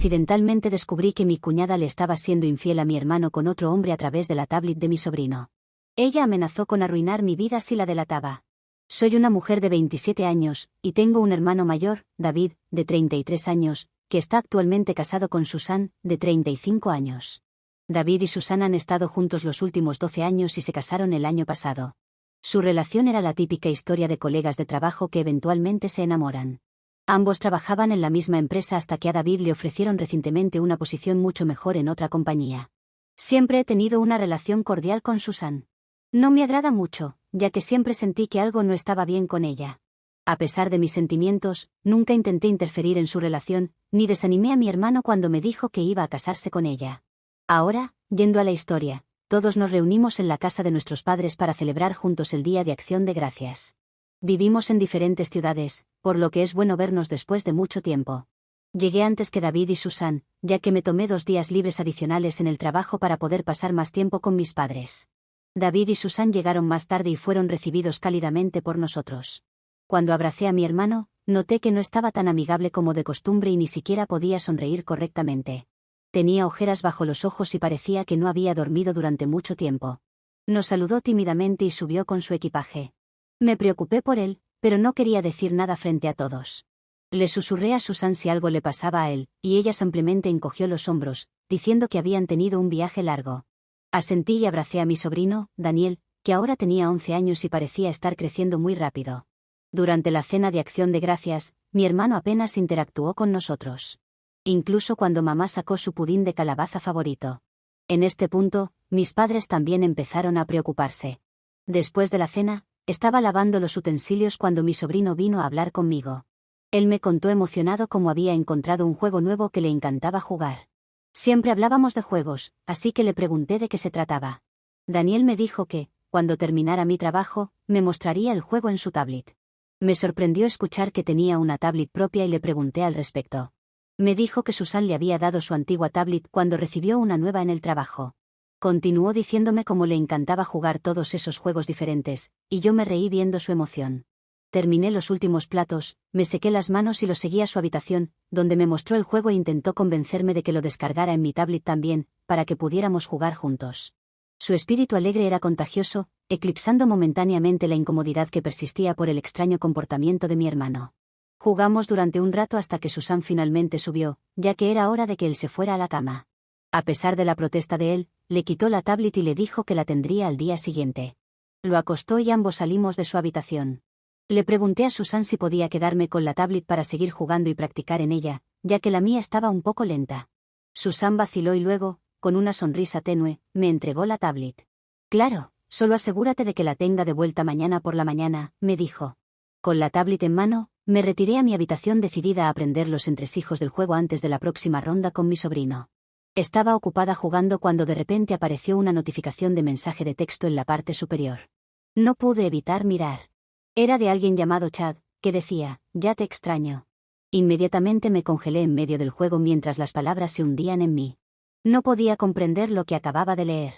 Accidentalmente descubrí que mi cuñada le estaba siendo infiel a mi hermano con otro hombre a través de la tablet de mi sobrino. Ella amenazó con arruinar mi vida si la delataba. Soy una mujer de 27 años, y tengo un hermano mayor, David, de 33 años, que está actualmente casado con Susan, de 35 años. David y Susan han estado juntos los últimos 12 años y se casaron el año pasado. Su relación era la típica historia de colegas de trabajo que eventualmente se enamoran. Ambos trabajaban en la misma empresa hasta que a David le ofrecieron recientemente una posición mucho mejor en otra compañía. Siempre he tenido una relación cordial con Susan. No me agrada mucho, ya que siempre sentí que algo no estaba bien con ella. A pesar de mis sentimientos, nunca intenté interferir en su relación, ni desanimé a mi hermano cuando me dijo que iba a casarse con ella. Ahora, yendo a la historia, todos nos reunimos en la casa de nuestros padres para celebrar juntos el Día de Acción de Gracias. Vivimos en diferentes ciudades, por lo que es bueno vernos después de mucho tiempo. Llegué antes que David y Susan, ya que me tomé 2 días libres adicionales en el trabajo para poder pasar más tiempo con mis padres. David y Susan llegaron más tarde y fueron recibidos cálidamente por nosotros. Cuando abracé a mi hermano, noté que no estaba tan amigable como de costumbre y ni siquiera podía sonreír correctamente. Tenía ojeras bajo los ojos y parecía que no había dormido durante mucho tiempo. Nos saludó tímidamente y subió con su equipaje. Me preocupé por él, pero no quería decir nada frente a todos. Le susurré a Susan si algo le pasaba a él, y ella simplemente encogió los hombros, diciendo que habían tenido un viaje largo. Asentí y abracé a mi sobrino, Daniel, que ahora tenía 11 años y parecía estar creciendo muy rápido. Durante la cena de Acción de Gracias, mi hermano apenas interactuó con nosotros. Incluso cuando mamá sacó su pudín de calabaza favorito. En este punto, mis padres también empezaron a preocuparse. Después de la cena, estaba lavando los utensilios cuando mi sobrino vino a hablar conmigo. Él me contó emocionado cómo había encontrado un juego nuevo que le encantaba jugar. Siempre hablábamos de juegos, así que le pregunté de qué se trataba. Daniel me dijo que, cuando terminara mi trabajo, me mostraría el juego en su tablet. Me sorprendió escuchar que tenía una tablet propia y le pregunté al respecto. Me dijo que Susan le había dado su antigua tablet cuando recibió una nueva en el trabajo. Continuó diciéndome cómo le encantaba jugar todos esos juegos diferentes, y yo me reí viendo su emoción. Terminé los últimos platos, me sequé las manos y lo seguí a su habitación, donde me mostró el juego e intentó convencerme de que lo descargara en mi tablet también, para que pudiéramos jugar juntos. Su espíritu alegre era contagioso, eclipsando momentáneamente la incomodidad que persistía por el extraño comportamiento de mi hermano. Jugamos durante un rato hasta que Susan finalmente subió, ya que era hora de que él se fuera a la cama. A pesar de la protesta de él, le quitó la tablet y le dijo que la tendría al día siguiente. Lo acostó y ambos salimos de su habitación. Le pregunté a Susan si podía quedarme con la tablet para seguir jugando y practicar en ella, ya que la mía estaba un poco lenta. Susan vaciló y luego, con una sonrisa tenue, me entregó la tablet. Claro, solo asegúrate de que la tenga de vuelta mañana por la mañana, me dijo. Con la tablet en mano, me retiré a mi habitación decidida a aprender los entresijos del juego antes de la próxima ronda con mi sobrino. Estaba ocupada jugando cuando de repente apareció una notificación de mensaje de texto en la parte superior. No pude evitar mirar. Era de alguien llamado Chad, que decía, «Ya te extraño». Inmediatamente me congelé en medio del juego mientras las palabras se hundían en mí. No podía comprender lo que acababa de leer.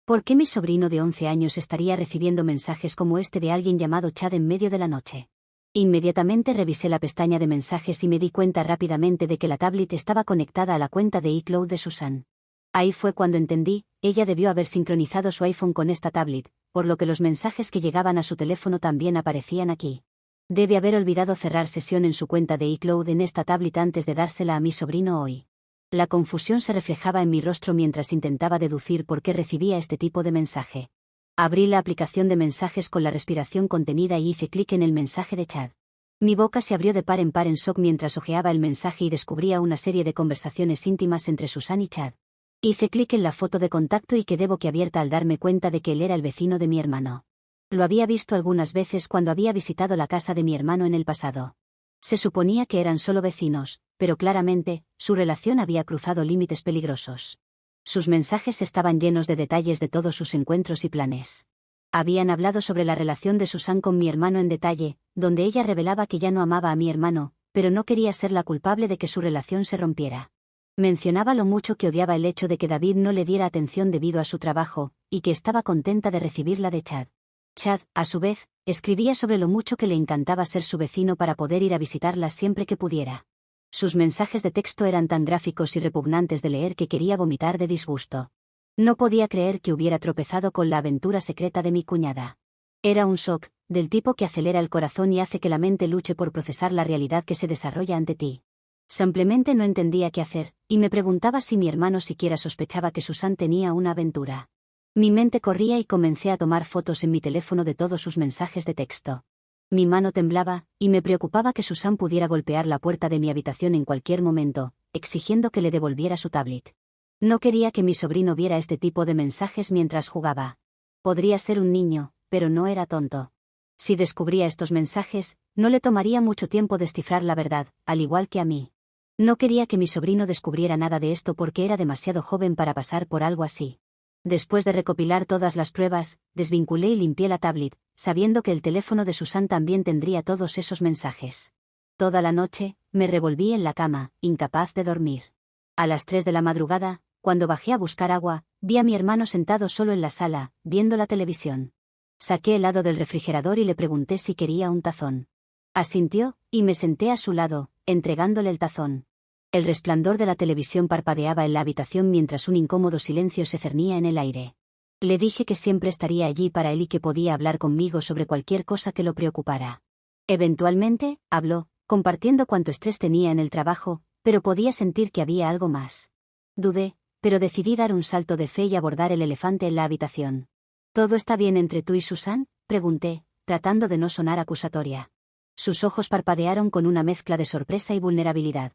¿Por qué mi sobrino de 11 años estaría recibiendo mensajes como este de alguien llamado Chad en medio de la noche? Inmediatamente revisé la pestaña de mensajes y me di cuenta rápidamente de que la tablet estaba conectada a la cuenta de iCloud de Susan. Ahí fue cuando entendí, ella debió haber sincronizado su iPhone con esta tablet, por lo que los mensajes que llegaban a su teléfono también aparecían aquí. Debe haber olvidado cerrar sesión en su cuenta de iCloud en esta tablet antes de dársela a mi sobrino hoy. La confusión se reflejaba en mi rostro mientras intentaba deducir por qué recibía este tipo de mensaje. Abrí la aplicación de mensajes con la respiración contenida y hice clic en el mensaje de Chad. Mi boca se abrió de par en shock mientras hojeaba el mensaje y descubría una serie de conversaciones íntimas entre Susan y Chad. Hice clic en la foto de contacto y quedé boquiabierta al darme cuenta de que él era el vecino de mi hermano. Lo había visto algunas veces cuando había visitado la casa de mi hermano en el pasado. Se suponía que eran solo vecinos, pero claramente, su relación había cruzado límites peligrosos. Sus mensajes estaban llenos de detalles de todos sus encuentros y planes. Habían hablado sobre la relación de Susan con mi hermano en detalle, donde ella revelaba que ya no amaba a mi hermano, pero no quería ser la culpable de que su relación se rompiera. Mencionaba lo mucho que odiaba el hecho de que David no le diera atención debido a su trabajo, y que estaba contenta de recibirla de Chad. Chad, a su vez, escribía sobre lo mucho que le encantaba ser su vecino para poder ir a visitarla siempre que pudiera. Sus mensajes de texto eran tan gráficos y repugnantes de leer que quería vomitar de disgusto. No podía creer que hubiera tropezado con la aventura secreta de mi cuñada. Era un shock, del tipo que acelera el corazón y hace que la mente luche por procesar la realidad que se desarrolla ante ti. Simplemente no entendía qué hacer, y me preguntaba si mi hermano siquiera sospechaba que Susan tenía una aventura. Mi mente corría y comencé a tomar fotos en mi teléfono de todos sus mensajes de texto. Mi mano temblaba, y me preocupaba que Susan pudiera golpear la puerta de mi habitación en cualquier momento, exigiendo que le devolviera su tablet. No quería que mi sobrino viera este tipo de mensajes mientras jugaba. Podría ser un niño, pero no era tonto. Si descubría estos mensajes, no le tomaría mucho tiempo descifrar la verdad, al igual que a mí. No quería que mi sobrino descubriera nada de esto porque era demasiado joven para pasar por algo así. Después de recopilar todas las pruebas, desvinculé y limpié la tablet, sabiendo que el teléfono de Susan también tendría todos esos mensajes. Toda la noche, me revolví en la cama, incapaz de dormir. A las 3 de la madrugada, cuando bajé a buscar agua, vi a mi hermano sentado solo en la sala, viendo la televisión. Saqué helado del refrigerador y le pregunté si quería un tazón. Asintió, y me senté a su lado, entregándole el tazón. El resplandor de la televisión parpadeaba en la habitación mientras un incómodo silencio se cernía en el aire. Le dije que siempre estaría allí para él y que podía hablar conmigo sobre cualquier cosa que lo preocupara. Eventualmente, habló, compartiendo cuánto estrés tenía en el trabajo, pero podía sentir que había algo más. Dudé, pero decidí dar un salto de fe y abordar el elefante en la habitación. ¿Todo está bien entre tú y Susan?, pregunté, tratando de no sonar acusatoria. Sus ojos parpadearon con una mezcla de sorpresa y vulnerabilidad.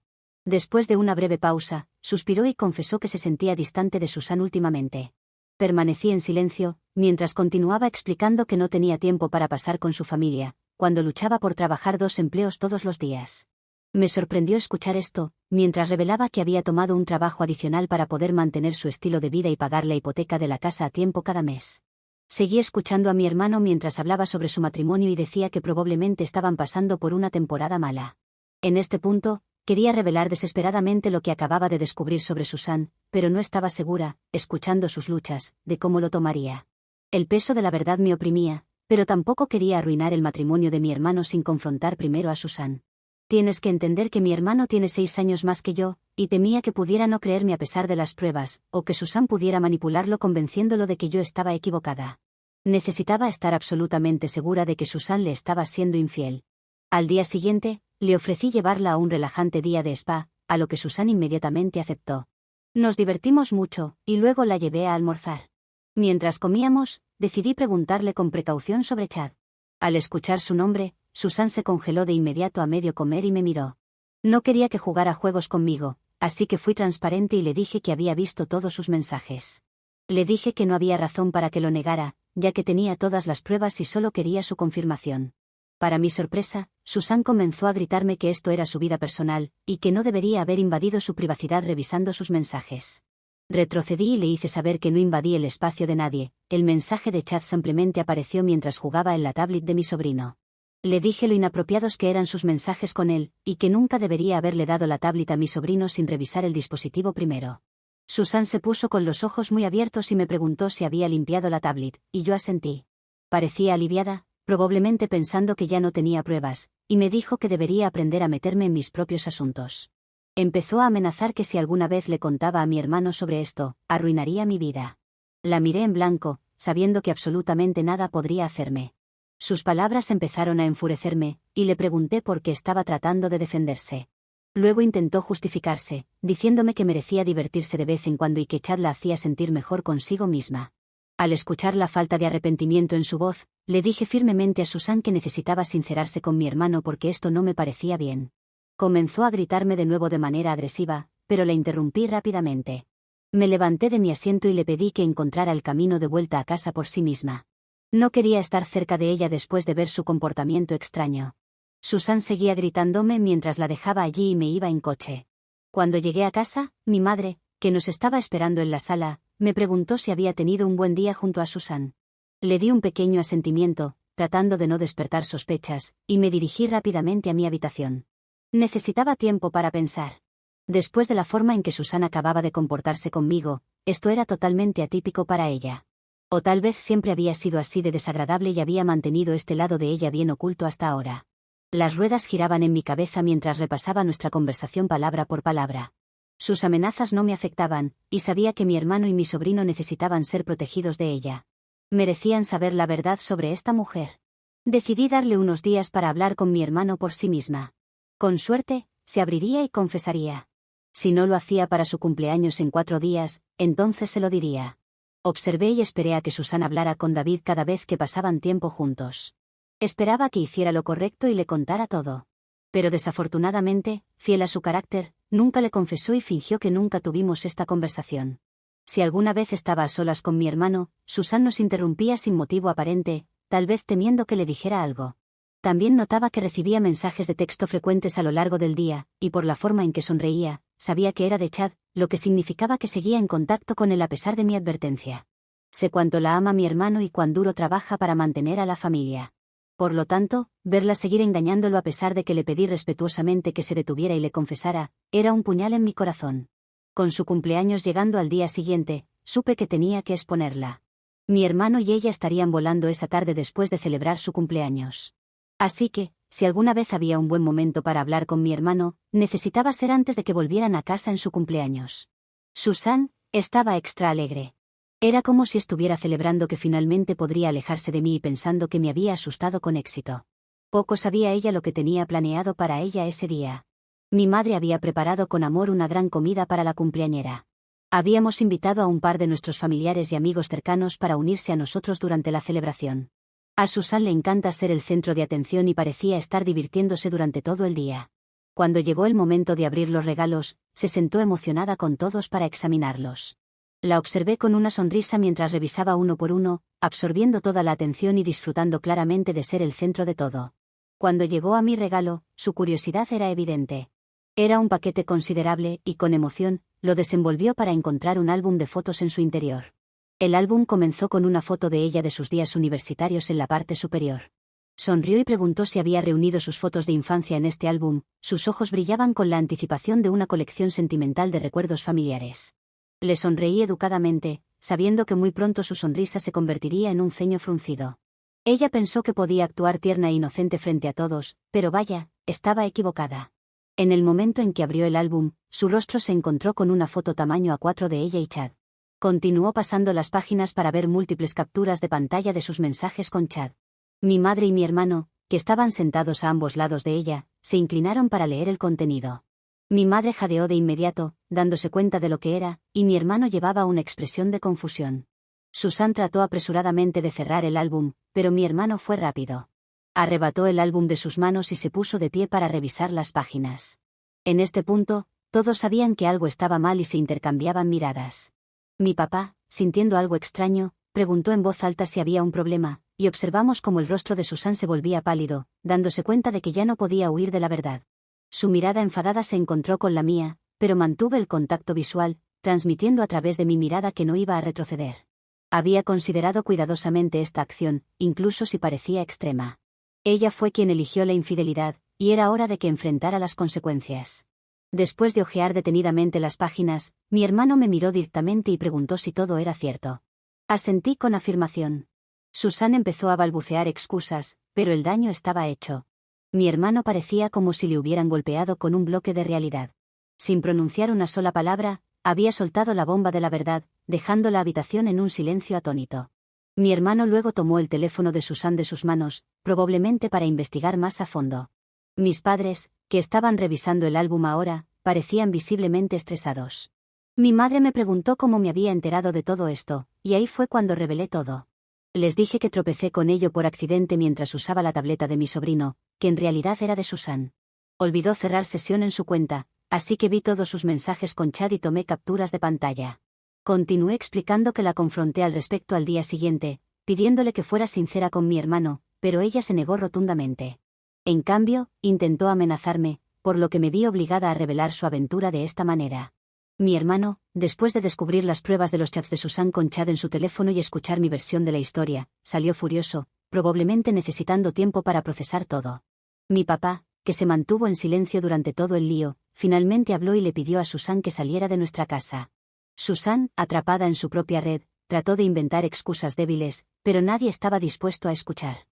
Después de una breve pausa, suspiró y confesó que se sentía distante de Susan últimamente. Permanecí en silencio, mientras continuaba explicando que no tenía tiempo para pasar con su familia, cuando luchaba por trabajar 2 empleos todos los días. Me sorprendió escuchar esto, mientras revelaba que había tomado un trabajo adicional para poder mantener su estilo de vida y pagar la hipoteca de la casa a tiempo cada mes. Seguí escuchando a mi hermano mientras hablaba sobre su matrimonio y decía que probablemente estaban pasando por una temporada mala. En este punto, quería revelar desesperadamente lo que acababa de descubrir sobre Susan, pero no estaba segura, escuchando sus luchas, de cómo lo tomaría. El peso de la verdad me oprimía, pero tampoco quería arruinar el matrimonio de mi hermano sin confrontar primero a Susan. Tienes que entender que mi hermano tiene 6 años más que yo, y temía que pudiera no creerme a pesar de las pruebas, o que Susan pudiera manipularlo convenciéndolo de que yo estaba equivocada. Necesitaba estar absolutamente segura de que Susan le estaba siendo infiel. Al día siguiente, le ofrecí llevarla a un relajante día de spa, a lo que Susan inmediatamente aceptó. Nos divertimos mucho, y luego la llevé a almorzar. Mientras comíamos, decidí preguntarle con precaución sobre Chad. Al escuchar su nombre, Susan se congeló de inmediato a medio comer y me miró. No quería que jugara juegos conmigo, así que fui transparente y le dije que había visto todos sus mensajes. Le dije que no había razón para que lo negara, ya que tenía todas las pruebas y solo quería su confirmación. Para mi sorpresa, Susan comenzó a gritarme que esto era su vida personal, y que no debería haber invadido su privacidad revisando sus mensajes. Retrocedí y le hice saber que no invadí el espacio de nadie. El mensaje de Chad simplemente apareció mientras jugaba en la tablet de mi sobrino. Le dije lo inapropiados que eran sus mensajes con él, y que nunca debería haberle dado la tablet a mi sobrino sin revisar el dispositivo primero. Susan se puso con los ojos muy abiertos y me preguntó si había limpiado la tablet, y yo asentí. Parecía aliviada, probablemente pensando que ya no tenía pruebas, y me dijo que debería aprender a meterme en mis propios asuntos. Empezó a amenazar que si alguna vez le contaba a mi hermano sobre esto, arruinaría mi vida. La miré en blanco, sabiendo que absolutamente nada podría hacerme. Sus palabras empezaron a enfurecerme, y le pregunté por qué estaba tratando de defenderse. Luego intentó justificarse, diciéndome que merecía divertirse de vez en cuando y que Chad la hacía sentir mejor consigo misma. Al escuchar la falta de arrepentimiento en su voz, le dije firmemente a Susan que necesitaba sincerarse con mi hermano porque esto no me parecía bien. Comenzó a gritarme de nuevo de manera agresiva, pero la interrumpí rápidamente. Me levanté de mi asiento y le pedí que encontrara el camino de vuelta a casa por sí misma. No quería estar cerca de ella después de ver su comportamiento extraño. Susan seguía gritándome mientras la dejaba allí y me iba en coche. Cuando llegué a casa, mi madre, que nos estaba esperando en la sala, me preguntó si había tenido un buen día junto a Susan. Le di un pequeño asentimiento, tratando de no despertar sospechas, y me dirigí rápidamente a mi habitación. Necesitaba tiempo para pensar. Después de la forma en que Susan acababa de comportarse conmigo, esto era totalmente atípico para ella. O tal vez siempre había sido así de desagradable y había mantenido este lado de ella bien oculto hasta ahora. Las ruedas giraban en mi cabeza mientras repasaba nuestra conversación palabra por palabra. Sus amenazas no me afectaban, y sabía que mi hermano y mi sobrino necesitaban ser protegidos de ella. Merecían saber la verdad sobre esta mujer. Decidí darle unos días para hablar con mi hermano por sí misma. Con suerte, se abriría y confesaría. Si no lo hacía para su cumpleaños en 4 días, entonces se lo diría. Observé y esperé a que Susan hablara con David cada vez que pasaban tiempo juntos. Esperaba que hiciera lo correcto y le contara todo. Pero desafortunadamente, fiel a su carácter, nunca le confesó y fingió que nunca tuvimos esta conversación. Si alguna vez estaba a solas con mi hermano, Susan nos interrumpía sin motivo aparente, tal vez temiendo que le dijera algo. También notaba que recibía mensajes de texto frecuentes a lo largo del día, y por la forma en que sonreía, sabía que era de Chad, lo que significaba que seguía en contacto con él a pesar de mi advertencia. Sé cuánto la ama mi hermano y cuán duro trabaja para mantener a la familia. Por lo tanto, verla seguir engañándolo a pesar de que le pedí respetuosamente que se detuviera y le confesara, era un puñal en mi corazón. Con su cumpleaños llegando al día siguiente, supe que tenía que exponerla. Mi hermano y ella estarían volando esa tarde después de celebrar su cumpleaños. Así que, si alguna vez había un buen momento para hablar con mi hermano, necesitaba ser antes de que volvieran a casa en su cumpleaños. Susan estaba extra alegre. Era como si estuviera celebrando que finalmente podría alejarse de mí y pensando que me había asustado con éxito. Poco sabía ella lo que tenía planeado para ella ese día. Mi madre había preparado con amor una gran comida para la cumpleañera. Habíamos invitado a un par de nuestros familiares y amigos cercanos para unirse a nosotros durante la celebración. A Susan le encanta ser el centro de atención y parecía estar divirtiéndose durante todo el día. Cuando llegó el momento de abrir los regalos, se sentó emocionada con todos para examinarlos. La observé con una sonrisa mientras revisaba uno por uno, absorbiendo toda la atención y disfrutando claramente de ser el centro de todo. Cuando llegó a mi regalo, su curiosidad era evidente. Era un paquete considerable y, con emoción, lo desenvolvió para encontrar un álbum de fotos en su interior. El álbum comenzó con una foto de ella de sus días universitarios en la parte superior. Sonrió y preguntó si había reunido sus fotos de infancia en este álbum. Sus ojos brillaban con la anticipación de una colección sentimental de recuerdos familiares. Le sonreí educadamente, sabiendo que muy pronto su sonrisa se convertiría en un ceño fruncido. Ella pensó que podía actuar tierna e inocente frente a todos, pero vaya, estaba equivocada. En el momento en que abrió el álbum, su rostro se encontró con una foto tamaño A4 de ella y Chad. Continuó pasando las páginas para ver múltiples capturas de pantalla de sus mensajes con Chad. Mi madre y mi hermano, que estaban sentados a ambos lados de ella, se inclinaron para leer el contenido. Mi madre jadeó de inmediato, dándose cuenta de lo que era, y mi hermano llevaba una expresión de confusión. Susan trató apresuradamente de cerrar el álbum, pero mi hermano fue rápido. Arrebató el álbum de sus manos y se puso de pie para revisar las páginas. En este punto, todos sabían que algo estaba mal y se intercambiaban miradas. Mi papá, sintiendo algo extraño, preguntó en voz alta si había un problema, y observamos cómo el rostro de Susan se volvía pálido, dándose cuenta de que ya no podía huir de la verdad. Su mirada enfadada se encontró con la mía, pero mantuve el contacto visual, transmitiendo a través de mi mirada que no iba a retroceder. Había considerado cuidadosamente esta acción, incluso si parecía extrema. Ella fue quien eligió la infidelidad, y era hora de que enfrentara las consecuencias. Después de hojear detenidamente las páginas, mi hermano me miró directamente y preguntó si todo era cierto. Asentí con afirmación. Susan empezó a balbucear excusas, pero el daño estaba hecho. Mi hermano parecía como si le hubieran golpeado con un bloque de realidad. Sin pronunciar una sola palabra, había soltado la bomba de la verdad, dejando la habitación en un silencio atónito. Mi hermano luego tomó el teléfono de Susan de sus manos, probablemente para investigar más a fondo. Mis padres, que estaban revisando el álbum ahora, parecían visiblemente estresados. Mi madre me preguntó cómo me había enterado de todo esto, y ahí fue cuando revelé todo. Les dije que tropecé con ello por accidente mientras usaba la tableta de mi sobrino, que en realidad era de Susan. Olvidó cerrar sesión en su cuenta, así que vi todos sus mensajes con Chad y tomé capturas de pantalla. Continué explicando que la confronté al respecto al día siguiente, pidiéndole que fuera sincera con mi hermano, pero ella se negó rotundamente. En cambio, intentó amenazarme, por lo que me vi obligada a revelar su aventura de esta manera. Mi hermano, después de descubrir las pruebas de los chats de Susan con Chad en su teléfono y escuchar mi versión de la historia, salió furioso, probablemente necesitando tiempo para procesar todo. Mi papá, que se mantuvo en silencio durante todo el lío, finalmente habló y le pidió a Susan que saliera de nuestra casa. Susan, atrapada en su propia red, trató de inventar excusas débiles, pero nadie estaba dispuesto a escuchar.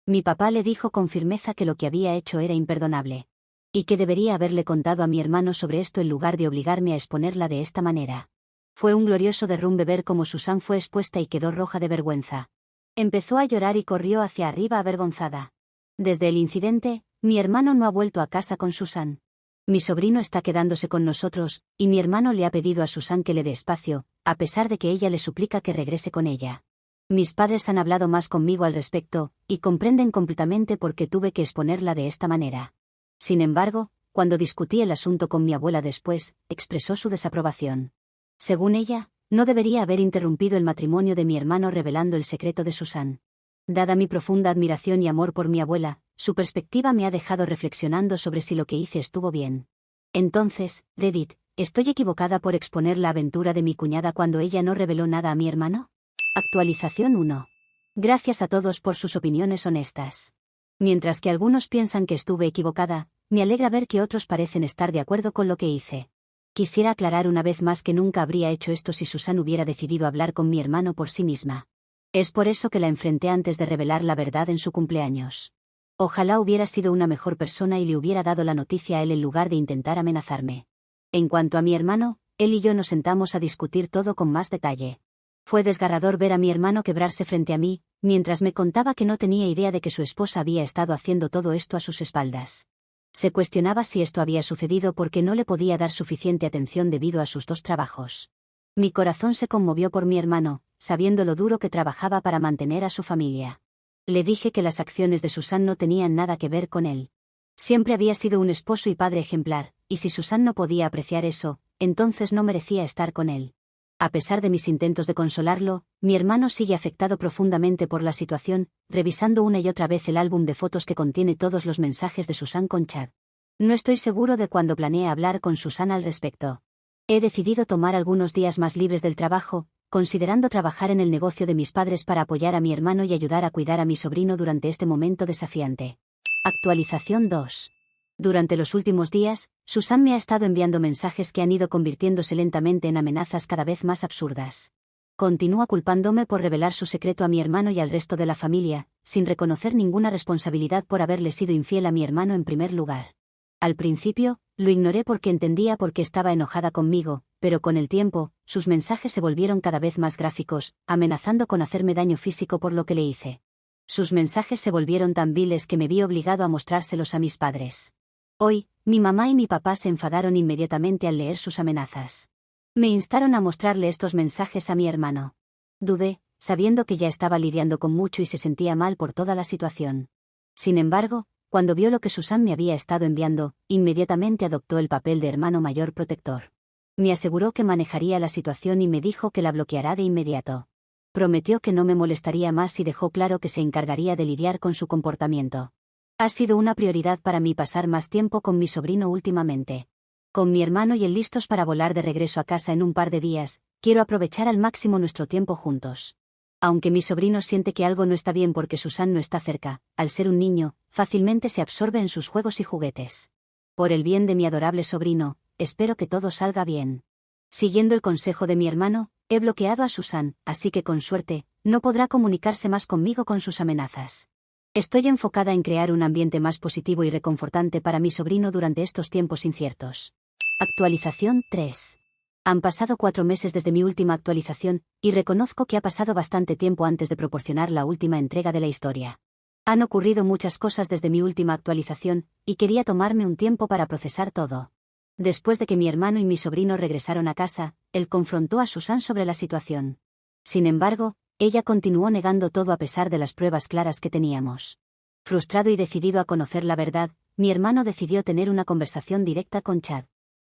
Mi papá le dijo con firmeza que lo que había hecho era imperdonable. Y que debería haberle contado a mi hermano sobre esto en lugar de obligarme a exponerla de esta manera. Fue un glorioso derrumbe ver cómo Susan fue expuesta y quedó roja de vergüenza. Empezó a llorar y corrió hacia arriba avergonzada. Desde el incidente, mi hermano no ha vuelto a casa con Susan. Mi sobrino está quedándose con nosotros, y mi hermano le ha pedido a Susan que le dé espacio, a pesar de que ella le suplica que regrese con ella. Mis padres han hablado más conmigo al respecto, y comprenden completamente por qué tuve que exponerla de esta manera. Sin embargo, cuando discutí el asunto con mi abuela después, expresó su desaprobación. Según ella, no debería haber interrumpido el matrimonio de mi hermano revelando el secreto de Susan. Dada mi profunda admiración y amor por mi abuela, su perspectiva me ha dejado reflexionando sobre si lo que hice estuvo bien. Entonces, Reddit, ¿estoy equivocada por exponer la aventura de mi cuñada cuando ella no reveló nada a mi hermano? Actualización 1. Gracias a todos por sus opiniones honestas. Mientras que algunos piensan que estuve equivocada, me alegra ver que otros parecen estar de acuerdo con lo que hice. Quisiera aclarar una vez más que nunca habría hecho esto si Susan hubiera decidido hablar con mi hermano por sí misma. Es por eso que la enfrenté antes de revelar la verdad en su cumpleaños. Ojalá hubiera sido una mejor persona y le hubiera dado la noticia a él en lugar de intentar amenazarme. En cuanto a mi hermano, él y yo nos sentamos a discutir todo con más detalle. Fue desgarrador ver a mi hermano quebrarse frente a mí, mientras me contaba que no tenía idea de que su esposa había estado haciendo todo esto a sus espaldas. Se cuestionaba si esto había sucedido porque no le podía dar suficiente atención debido a sus dos trabajos. Mi corazón se conmovió por mi hermano, sabiendo lo duro que trabajaba para mantener a su familia. Le dije que las acciones de Susan no tenían nada que ver con él. Siempre había sido un esposo y padre ejemplar, y si Susan no podía apreciar eso, entonces no merecía estar con él. A pesar de mis intentos de consolarlo, mi hermano sigue afectado profundamente por la situación, revisando una y otra vez el álbum de fotos que contiene todos los mensajes de Susan con Chad. No estoy seguro de cuándo planea hablar con Susan al respecto. He decidido tomar algunos días más libres del trabajo, considerando trabajar en el negocio de mis padres para apoyar a mi hermano y ayudar a cuidar a mi sobrino durante este momento desafiante. Actualización 2. Durante los últimos días, Susan me ha estado enviando mensajes que han ido convirtiéndose lentamente en amenazas cada vez más absurdas. Continúa culpándome por revelar su secreto a mi hermano y al resto de la familia, sin reconocer ninguna responsabilidad por haberle sido infiel a mi hermano en primer lugar. Al principio, lo ignoré porque entendía por qué estaba enojada conmigo, pero con el tiempo, sus mensajes se volvieron cada vez más gráficos, amenazando con hacerme daño físico por lo que le hice. Sus mensajes se volvieron tan viles que me vi obligado a mostrárselos a mis padres. Hoy, mi mamá y mi papá se enfadaron inmediatamente al leer sus amenazas. Me instaron a mostrarle estos mensajes a mi hermano. Dudé, sabiendo que ya estaba lidiando con mucho y se sentía mal por toda la situación. Sin embargo, cuando vio lo que Susan me había estado enviando, inmediatamente adoptó el papel de hermano mayor protector. Me aseguró que manejaría la situación y me dijo que la bloqueará de inmediato. Prometió que no me molestaría más y dejó claro que se encargaría de lidiar con su comportamiento. Ha sido una prioridad para mí pasar más tiempo con mi sobrino últimamente. Con mi hermano y él listos para volar de regreso a casa en un par de días, quiero aprovechar al máximo nuestro tiempo juntos. Aunque mi sobrino siente que algo no está bien porque Susan no está cerca, al ser un niño, fácilmente se absorbe en sus juegos y juguetes. Por el bien de mi adorable sobrino, espero que todo salga bien. Siguiendo el consejo de mi hermano, he bloqueado a Susan, así que con suerte, no podrá comunicarse más conmigo con sus amenazas. Estoy enfocada en crear un ambiente más positivo y reconfortante para mi sobrino durante estos tiempos inciertos. Actualización 3. Han pasado 4 meses desde mi última actualización, y reconozco que ha pasado bastante tiempo antes de proporcionar la última entrega de la historia. Han ocurrido muchas cosas desde mi última actualización, y quería tomarme un tiempo para procesar todo. Después de que mi hermano y mi sobrino regresaron a casa, él confrontó a Susan sobre la situación. Sin embargo, ella continuó negando todo a pesar de las pruebas claras que teníamos. Frustrado y decidido a conocer la verdad, mi hermano decidió tener una conversación directa con Chad.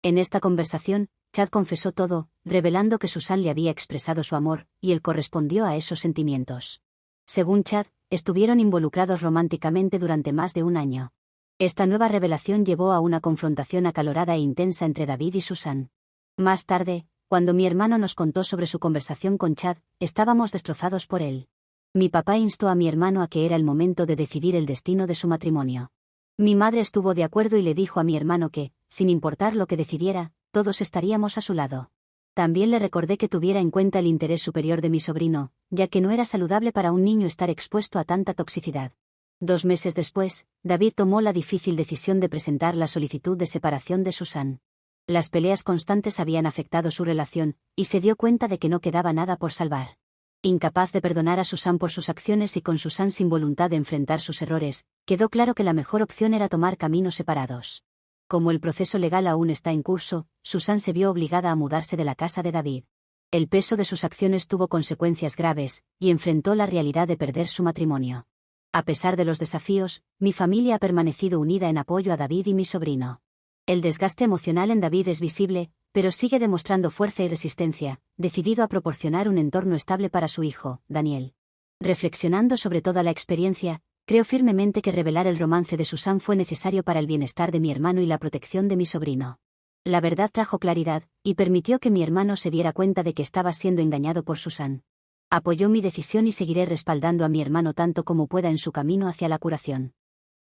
En esta conversación, Chad confesó todo, revelando que Susan le había expresado su amor, y él correspondió a esos sentimientos. Según Chad, estuvieron involucrados románticamente durante más de un año. Esta nueva revelación llevó a una confrontación acalorada e intensa entre David y Susan. Más tarde, cuando mi hermano nos contó sobre su conversación con Chad, estábamos destrozados por él. Mi papá instó a mi hermano a que era el momento de decidir el destino de su matrimonio. Mi madre estuvo de acuerdo y le dijo a mi hermano que, sin importar lo que decidiera, todos estaríamos a su lado. También le recordé que tuviera en cuenta el interés superior de mi sobrino, ya que no era saludable para un niño estar expuesto a tanta toxicidad. 2 meses después, David tomó la difícil decisión de presentar la solicitud de separación de Susan. Las peleas constantes habían afectado su relación, y se dio cuenta de que no quedaba nada por salvar. Incapaz de perdonar a Susan por sus acciones y con Susan sin voluntad de enfrentar sus errores, quedó claro que la mejor opción era tomar caminos separados. Como el proceso legal aún está en curso, Susan se vio obligada a mudarse de la casa de David. El peso de sus acciones tuvo consecuencias graves, y enfrentó la realidad de perder su matrimonio. A pesar de los desafíos, mi familia ha permanecido unida en apoyo a David y mi sobrino. El desgaste emocional en David es visible, pero sigue demostrando fuerza y resistencia, decidido a proporcionar un entorno estable para su hijo, Daniel. Reflexionando sobre toda la experiencia, creo firmemente que revelar el romance de Susan fue necesario para el bienestar de mi hermano y la protección de mi sobrino. La verdad trajo claridad, y permitió que mi hermano se diera cuenta de que estaba siendo engañado por Susan. Apoyó mi decisión y seguiré respaldando a mi hermano tanto como pueda en su camino hacia la curación.